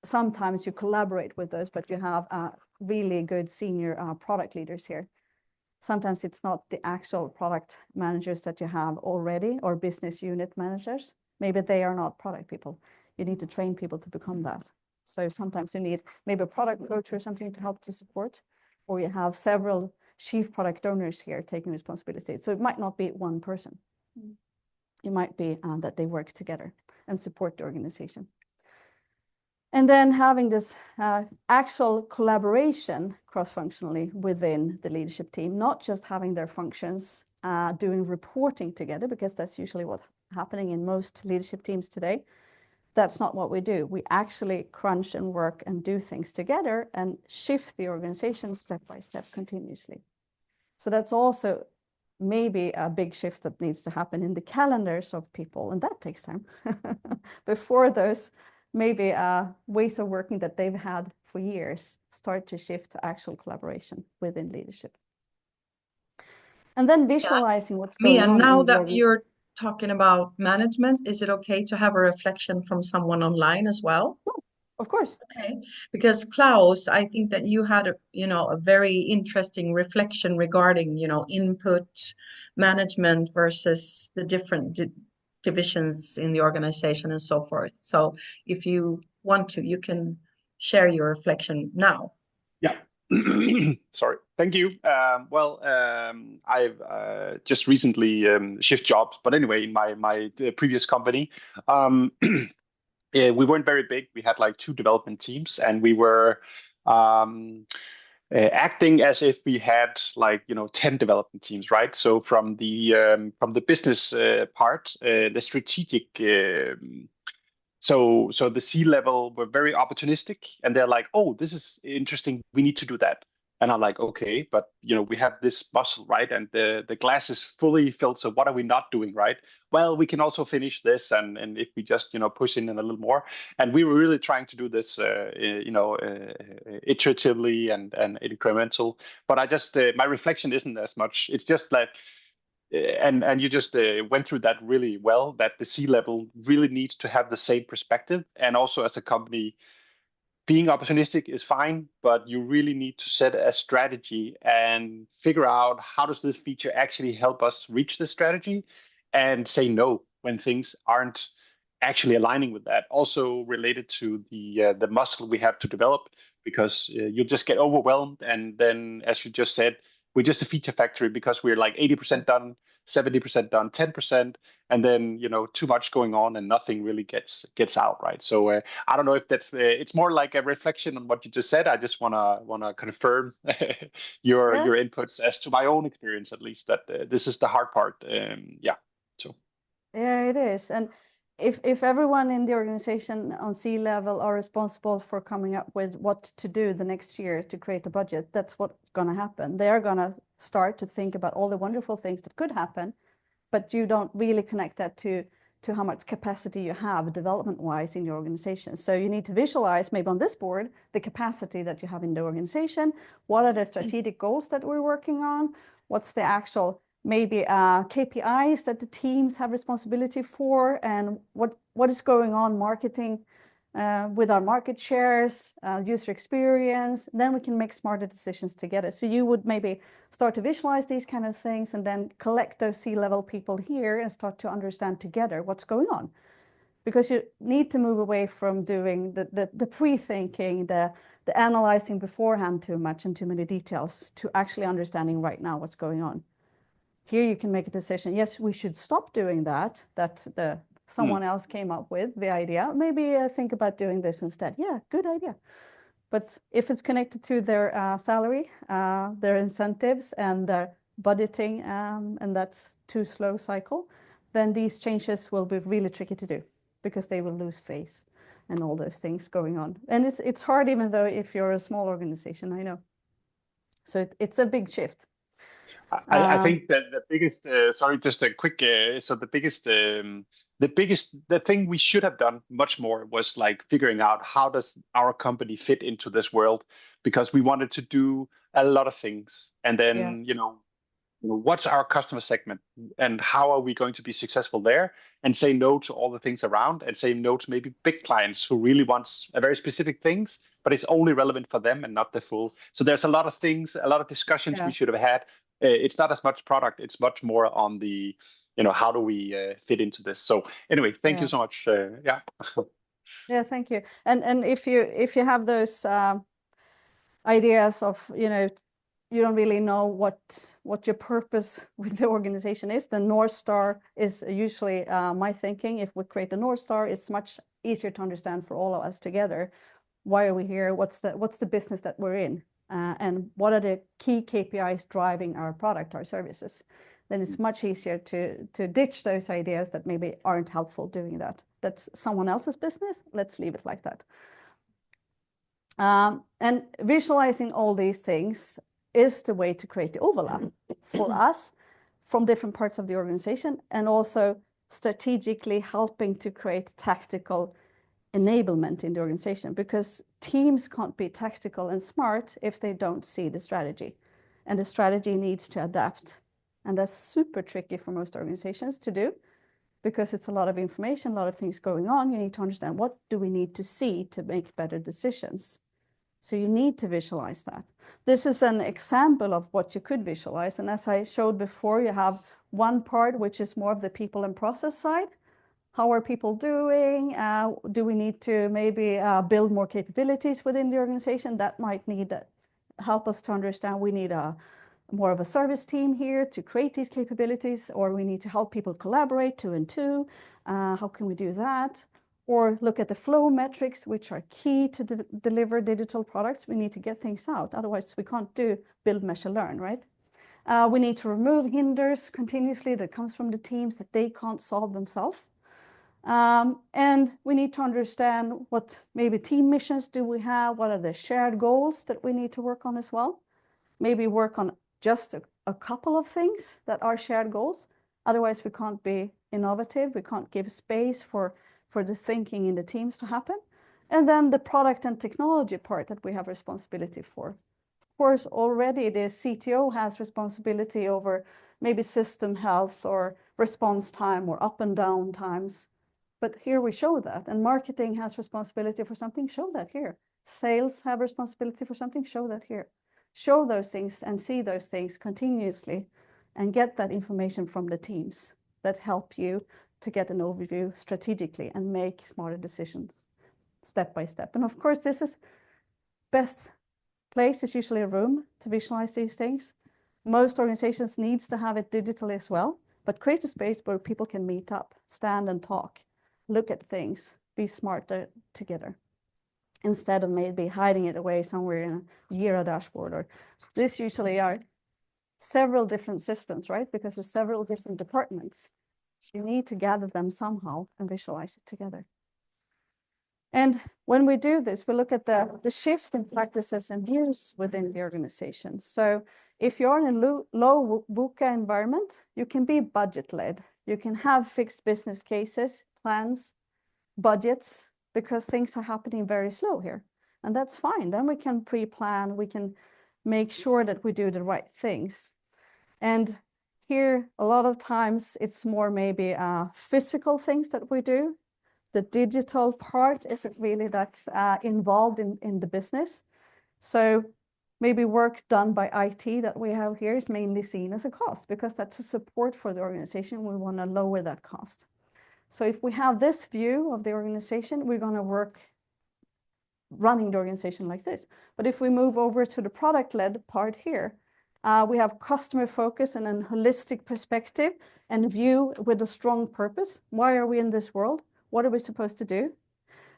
sometimes you collaborate with those, but you have really good senior product leaders here. Sometimes it's not the actual product managers that you have already, or business unit managers. Maybe they are not product people. You need to train people to become that. So sometimes you need maybe a product coach or something to help to support, or you have several chief product owners here taking responsibility. So it might not be one person. It might be that they work together and support the organization. And then having this actual collaboration cross-functionally within the leadership team, not just having their functions doing reporting together, because that's usually what's happening in most leadership teams today. That's not what we do. We actually crunch and work and do things together and shift the organization step by step continuously. So that's also maybe a big shift that needs to happen in the calendars of people, and that takes time. Before those maybe ways of working that they've had for years start to shift to actual collaboration within leadership. And then visualizing what's going on. Mia, now that you're talking about management, is it okay to have a reflection from someone online as well? Of course. Okay, because Klaus, I think that you had a very interesting reflection regarding, input management versus the different divisions in the organization and so forth. So if you want to, you can share your reflection now. Yeah. Sorry. Thank you. I've just recently shifted jobs, but anyway, in my previous company, we weren't very big. We had like 2 development teams, and we were acting as if we had 10 development teams, right? So from the business part, the strategic. So the C-level were very opportunistic, and they're like, "Oh, this is interesting. We need to do that." And I'm like, "Okay, but we have this muscle, right? And the glass is fully filled. So what are we not doing, right? Well, we can also finish this, and if we just push in a little more." And we were really trying to do this, iteratively and incremental. But I just my reflection isn't as much. It's just like. And you just went through that really well, that the C-level really needs to have the same perspective. And also as a company, being opportunistic is fine, but you really need to set a strategy and figure out how does this feature actually help us reach the strategy, and say no when things aren't actually aligning with that. Also related to the muscle we have to develop, because you'll just get overwhelmed, and then, as you just said, we're just a feature factory because we're like 80% done, 70% done, 10%, and then too much going on and nothing really gets out, right? So I don't know if that's it's more like a reflection on what you just said. I just wanna confirm your inputs as to my own experience, at least, that this is the hard part. So Yeah, it is. And if everyone in the organization on C-level are responsible for coming up with what to do the next year to create a budget, that's what's going to happen. They're going to start to think about all the wonderful things that could happen, but you don't really connect that to how much capacity you have development-wise in your organization. So you need to visualize, maybe on this board, the capacity that you have in the organization. What are the strategic goals that we're working on? What's the actual maybe KPIs that the teams have responsibility for, and what is going on marketing with our market shares, user experience. Then we can make smarter decisions together. So you would maybe start to visualize these kind of things and then collect those C-level people here and start to understand together what's going on. Because you need to move away from doing the pre-thinking, the analyzing beforehand too much and too many details, to actually understanding right now what's going on. Here you can make a decision. Yes, we should stop doing that. That's someone else came up with the idea. Maybe think about doing this instead. Yeah, good idea. But if it's connected to their salary, their incentives, and their budgeting, and that's too slow cycle, then these changes will be really tricky to do, because they will lose face and all those things going on. And it's hard, even though if you're a small organization, I know. So it's a big shift. I think that the biggest, sorry, just a quick, so the thing we should have done much more was like figuring out how does our company fit into this world, because we wanted to do a lot of things. And then, what's our customer segment and how are we going to be successful there, and say no to all the things around, and say no to maybe big clients who really wants a very specific things, but it's only relevant for them and not the full. So there's a lot of things, a lot of discussions we should have had. It's not as much product, it's much more on the, how do we fit into this. So anyway, thank you so much. Yeah, thank you. And if you have those ideas of, you don't really know what your purpose with the organization is, the North Star is usually my thinking. If we create a North Star, it's much easier to understand for all of us together. Why are we here? What's the business that we're in? And what are the key KPIs driving our product, our services? Then it's much easier to ditch those ideas that maybe aren't helpful doing that. That's someone else's business. Let's leave it like that. And visualizing all these things is the way to create the overlap for us from different parts of the organization, and also strategically helping to create tactical enablement in the organization, because teams can't be tactical and smart if they don't see the strategy, and the strategy needs to adapt. And that's super tricky for most organizations to do, because it's a lot of information, a lot of things going on. You need to understand, what do we need to see to make better decisions? So you need to visualize that. This is an example of what you could visualize. And as I showed before, you have one part which is more of the people and process side. How are people doing? Do we need to maybe build more capabilities within the organization? That might need help us to understand we need more of a service team here to create these capabilities, or we need to help people collaborate 2 and 2. How can we do that? Or look at the flow metrics, which are key to deliver digital products. We need to get things out. Otherwise, we can't do build, measure, learn, right? We need to remove hinders continuously that comes from the teams that they can't solve themselves. And we need to understand what maybe team missions do we have, what are the shared goals that we need to work on as well. Maybe work on just a couple of things that are shared goals. Otherwise, we can't be innovative. We can't give space for the thinking in the teams to happen. And then the product and technology part that we have responsibility for. Of course, already the CTO has responsibility over maybe system health or response time or up and down times. But here we show that, and marketing has responsibility for something, show that here. sales have responsibility for something, show that here. Show those things and see those things continuously and get that information from the teams that help you to get an overview strategically and make smarter decisions step by step. And of course, this is best place is usually a room to visualize these things. Most organizations needs to have it digitally as well, but create a space where people can meet up, stand and talk, look at things, be smarter together, instead of maybe hiding it away somewhere in a Jira dashboard. Or this usually are several different systems, right? Because there's several different departments. So you need to gather them somehow and visualize it together. And when we do this, we look at the shift in practices and views within the organization. So if you're in a low VUCA environment, you can be budget-led. You can have fixed business cases, plans, budgets, because things are happening very slow here. And that's fine. Then we can pre-plan, we can make sure that we do the right things. And here, a lot of times, it's more maybe physical things that we do. The digital part isn't really that involved in the business. So maybe work done by IT that we have here is mainly seen as a cost, because that's a support for the organization. We want to lower that cost. So if we have this view of the organization, we're going to work running the organization like this. But if we move over to the product-led part here, we have customer focus and a holistic perspective and view with a strong purpose. Why are we in this world? What are we supposed to do?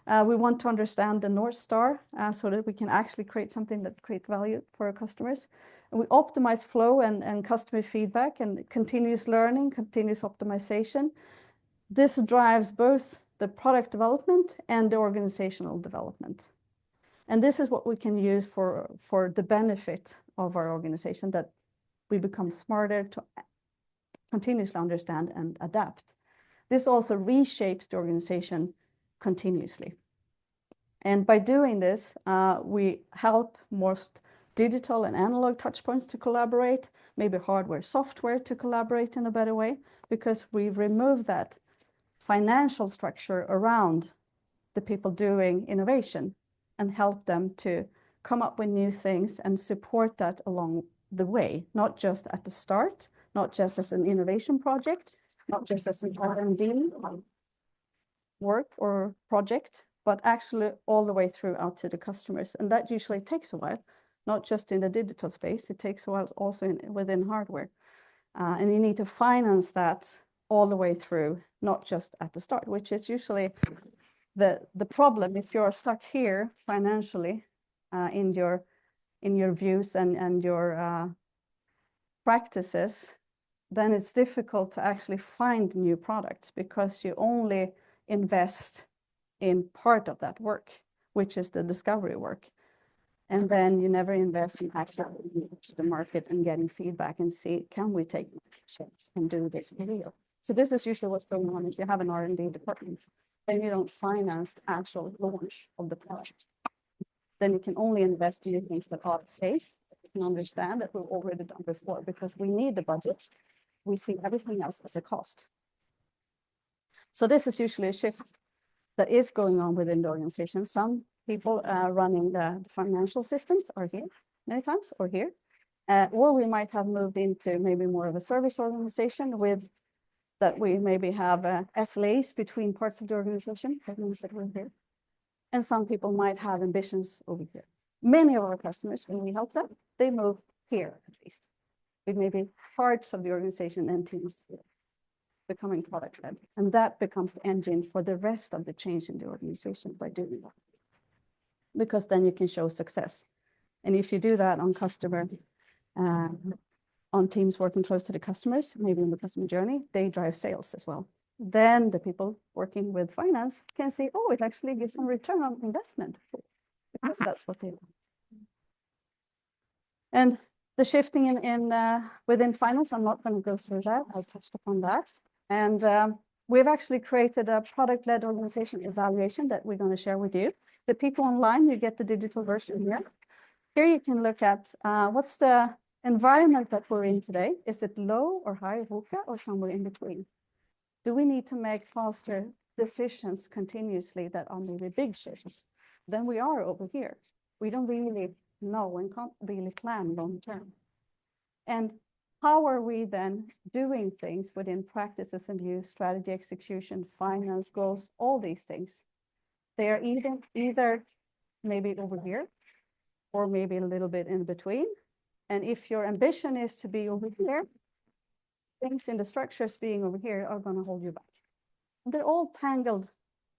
We want to understand the North Star so that we can actually create something that creates value for our customers. And we optimize flow and customer feedback and continuous learning, continuous optimization. This drives both the product development and the organizational development. And this is what we can use for the benefit of our organization, that we become smarter to continuously understand and adapt. This also reshapes the organization continuously. And by doing this, we help most digital and analog touchpoints to collaborate, maybe hardware, software to collaborate in a better way, because we remove that financial structure around the people doing innovation and help them to come up with new things and support that along the way, not just at the start, not just as an innovation project, not just as an R&D work or project, but actually all the way through out to the customers. And that usually takes a while, not just in the digital space, it takes a while also within hardware. And you need to finance that all the way through, not just at the start, which is usually the problem. If you're stuck here financially in your views and your practices, then it's difficult to actually find new products, because you only invest in part of that work, which is the discovery work. And then you never invest in actually going to the market and getting feedback and see, can we take market shares and do this for real? So this is usually what's going on if you have an R&D department, then you don't finance the actual launch of the product. Then you can only invest in things that are safe, that you can understand, that we've already done before, because we need the budgets. We see everything else as a cost. So this is usually a shift that is going on within the organization. Some people running the financial systems are here many times, or here. Or we might have moved into maybe more of a service organization with that we maybe have SLAs between parts of the organization. That means that we're here. And some people might have ambitions over here. Many of our customers, when we help them, they move here at least. With maybe parts of the organization and teams becoming product-led. And that becomes the engine for the rest of the change in the organization by doing that. Because then you can show success. And if you do that on customer, on teams working close to the customers, maybe in the customer journey, they drive sales as well. Then the people working with finance can see, oh, it actually gives some return on investment, because that's what they want. And the shifting within finance, I'm not going to go through that. I touched upon that. And we've actually created a product-led organization evaluation that we're going to share with you. The people online, you get the digital version here. Here you can look at what's the environment that we're in today. Is it low or high VUCA or somewhere in between? Do we need to make faster decisions continuously that are maybe big shifts? then we are over here. We don't really know and can't really plan long term. And how are we then doing things within practices and views, strategy, execution, finance, goals, all these things? They are either maybe over here or maybe a little bit in between. And if your ambition is to be over here, things in the structures being over here are going to hold you back. And they're all tangled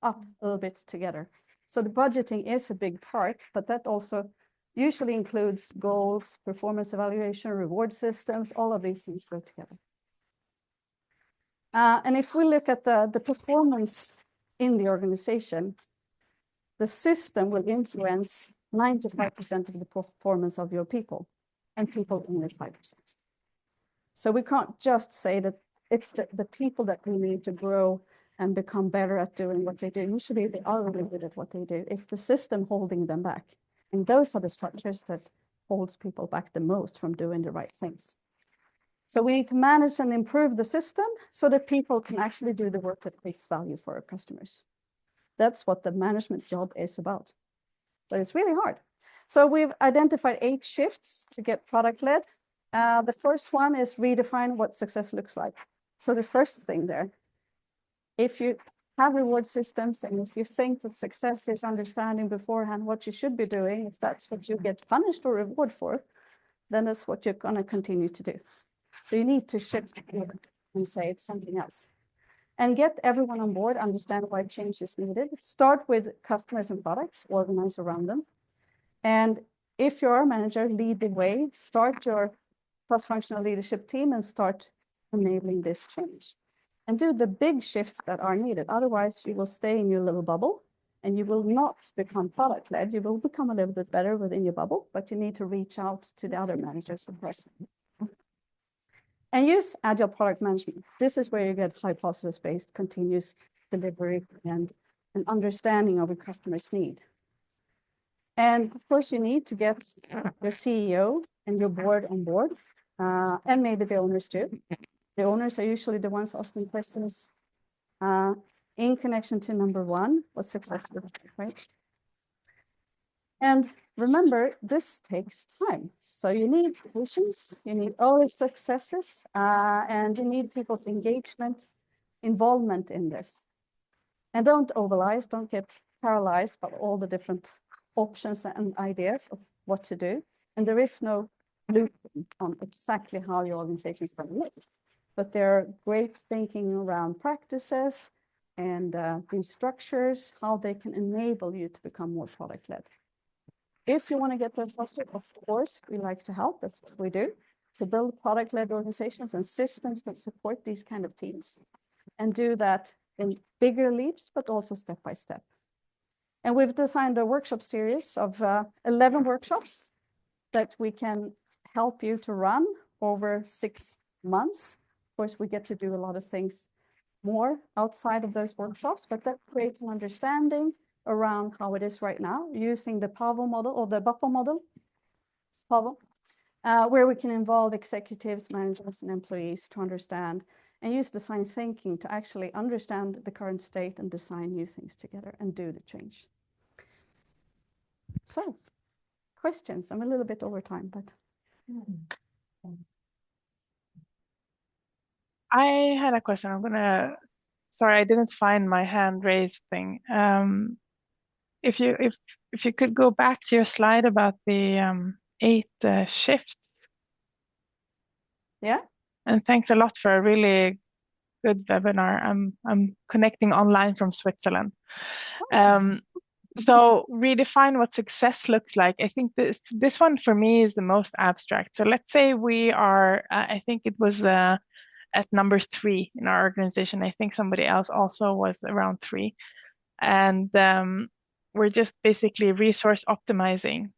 up a little bit together. So the budgeting is a big part, but that also usually includes goals, performance evaluation, reward systems, all of these things go together. And if we look at the performance in the organization, the system will influence 95% of the performance of your people, and people only 5%. So we can't just say that it's the people that we need to grow and become better at doing what they do. Usually they are really good at what they do. It's the system holding them back. And those are the structures that holds people back the most from doing the right things. So we need to manage and improve the system so that people can actually do the work that creates value for our customers. That's what the management job is about. But it's really hard. So we've identified 8 shifts to get product led. The first one is redefine what success looks like. So the first thing there, if you have reward systems and if you think that success is understanding beforehand what you should be doing, if that's what you get punished or reward for, then that's what you're going to continue to do. So you need to shift and say it's something else. And get everyone on board, understand why change is needed. Start with customers and products, organize around them. And if you're a manager, lead the way, start your cross-functional leadership team and start enabling this change. And do the big shifts that are needed. Otherwise, you will stay in your little bubble and you will not become product-led. You will become a little bit better within your bubble, but you need to reach out to the other managers and presidents. And use agile product management. This is where you get hypothesis-based continuous delivery and an understanding of what customers need. And of course, you need to get your CEO and your board on board, and maybe the owners too. The owners are usually the ones asking questions in connection to number 1, what success looks like, right? And remember, this takes time. So you need patience, you need early successes, and you need people's engagement, involvement in this. And don't overanalyze, don't get paralyzed by all the different options and ideas of what to do. And there is no blueprint on exactly how your organization is going to look. But there are great thinking around practices and these structures, how they can enable you to become more product-led. If you want to get there faster, of course, we like to help. That's what we do. To build product-led organizations and systems that support these kind of teams. And do that in bigger leaps, but also step by step. And we've designed a workshop series of 11 workshops that we can help you to run over 6 months. Of course, we get to do a lot of things more outside of those workshops, but that creates an understanding around how it is right now, using the PAVO model or the BAPO model, PAVO, where we can involve executives, managers, and employees to understand and use design thinking to actually understand the current state and design new things together and do the change. So, questions? I'm a little bit over time, but. I had a question. Sorry, I didn't find my hand raised thing. If you could go back to your slide about the 8 shifts. Yeah. And thanks a lot for a really good webinar. I'm connecting online from Switzerland. So redefine what success looks like. I think this one for me is the most abstract. So let's say we are, I think it was at number 3 in our organization. I think somebody else also was around 3. And we're just basically resource optimizing.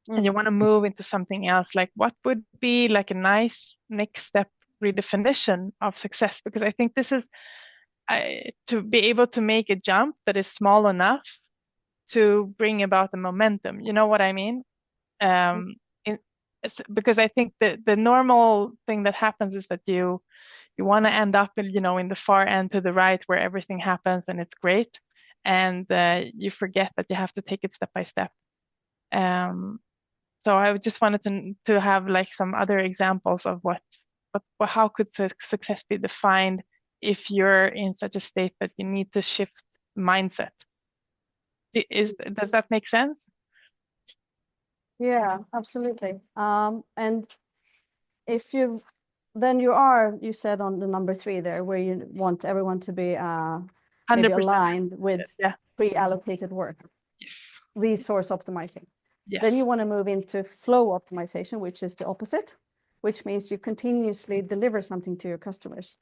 And you want to move into something else. Like what would be like a nice next step redefinition of success? Because I think this is to be able to make a jump that is small enough to bring about the momentum. You know what I mean? Because I think the normal thing that happens is that you want to end up in, in the far end to the right where everything happens and it's great. and you forget that you have to take it step by step. So I just wanted to have like some other examples of how could success be defined if you're in such a state that you need to shift mindset. Does that make sense? Yeah, absolutely. And if you said on the number 3 there, where you want everyone to be maybe 100%. aligned with Yeah. pre-allocated work, Yes. resource optimizing. Yes. Then you want to move into flow optimization, which is the opposite, which means you continuously deliver something to your customers.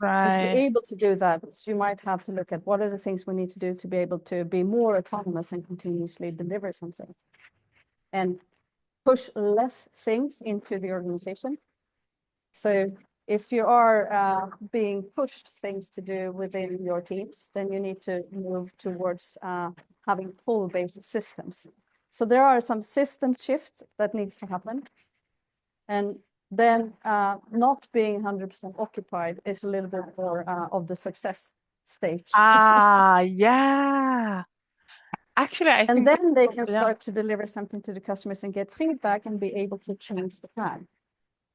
And to be Right. able to do that, you might have to look at what are the things we need to do to be able to be more autonomous and continuously deliver something. And push less things into the organization. So if you are being pushed things to do within your teams, then you need to move towards having pull-based systems. So there are some system shifts that needs to happen. And then not being 100% occupied is a little bit more of the success state. Yeah. Actually, I think and then they can start to deliver something to the customers and get feedback and be able to change the plan.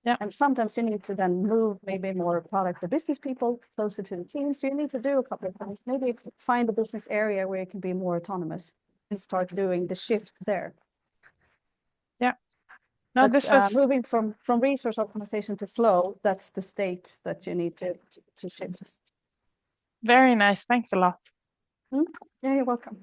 Yeah. And sometimes you need to then move maybe more product or business people closer to the team. So you need to do a couple of things. Maybe find a business area where you can be more autonomous and start doing the shift there. Yeah. No, But this was moving from resource optimization to flow. That's the state that you need to shift. very nice. Thanks a lot. Yeah, you're welcome.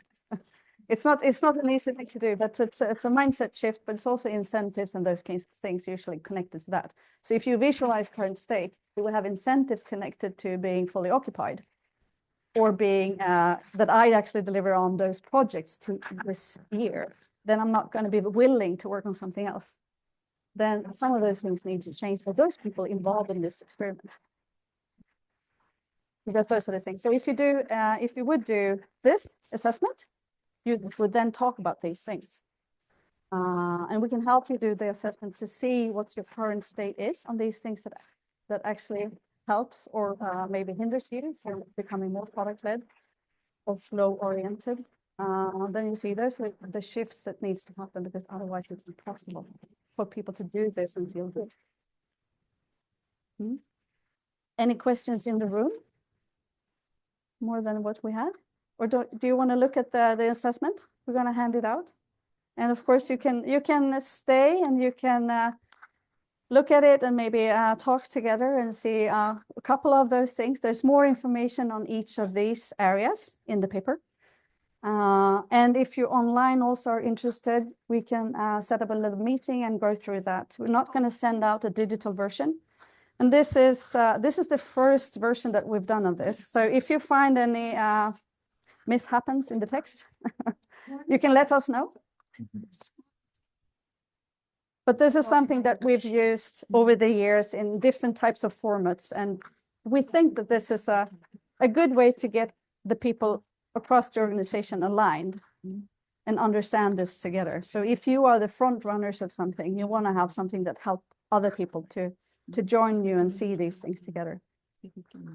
It's not an easy thing to do, but it's a mindset shift, but it's also incentives and those kinds of things usually connected to that. So if you visualize current state, you will have incentives connected to being fully occupied or being that I actually deliver on those projects to this year, then I'm not going to be willing to work on something else. Then some of those things need to change for those people involved in this experiment. Because those are the things. So if you would do this assessment, you would then talk about these things. And we can help you do the assessment to see what your current state is on these things that actually helps or maybe hinders you from becoming more product-led or flow-oriented. Then you see those are the shifts that needs to happen, because otherwise it's impossible for people to do this and feel good. Any questions in the room? More than what we had? Or do you want to look at the assessment? We're going to hand it out. And of course, you can stay and you can look at it and maybe talk together and see a couple of those things. There's more information on each of these areas in the paper. And if you online also are interested, we can set up a little meeting and go through that. We're not going to send out a digital version. And this is the first version that we've done of this. So if you find any mishaps in the text, you can let us know. But this is something that we've used over the years in different types of formats. And we think that this is a good way to get the people across the organization aligned and understand this together. So if you are the front runners of something, you want to have something that helps other people to join you and see these things together.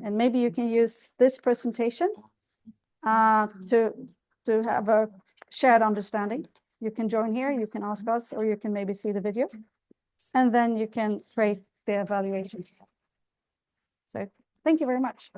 And maybe you can use this presentation to have a shared understanding. You can join here, you can ask us, or you can maybe see the video. And then you can create the evaluation. So thank you very much.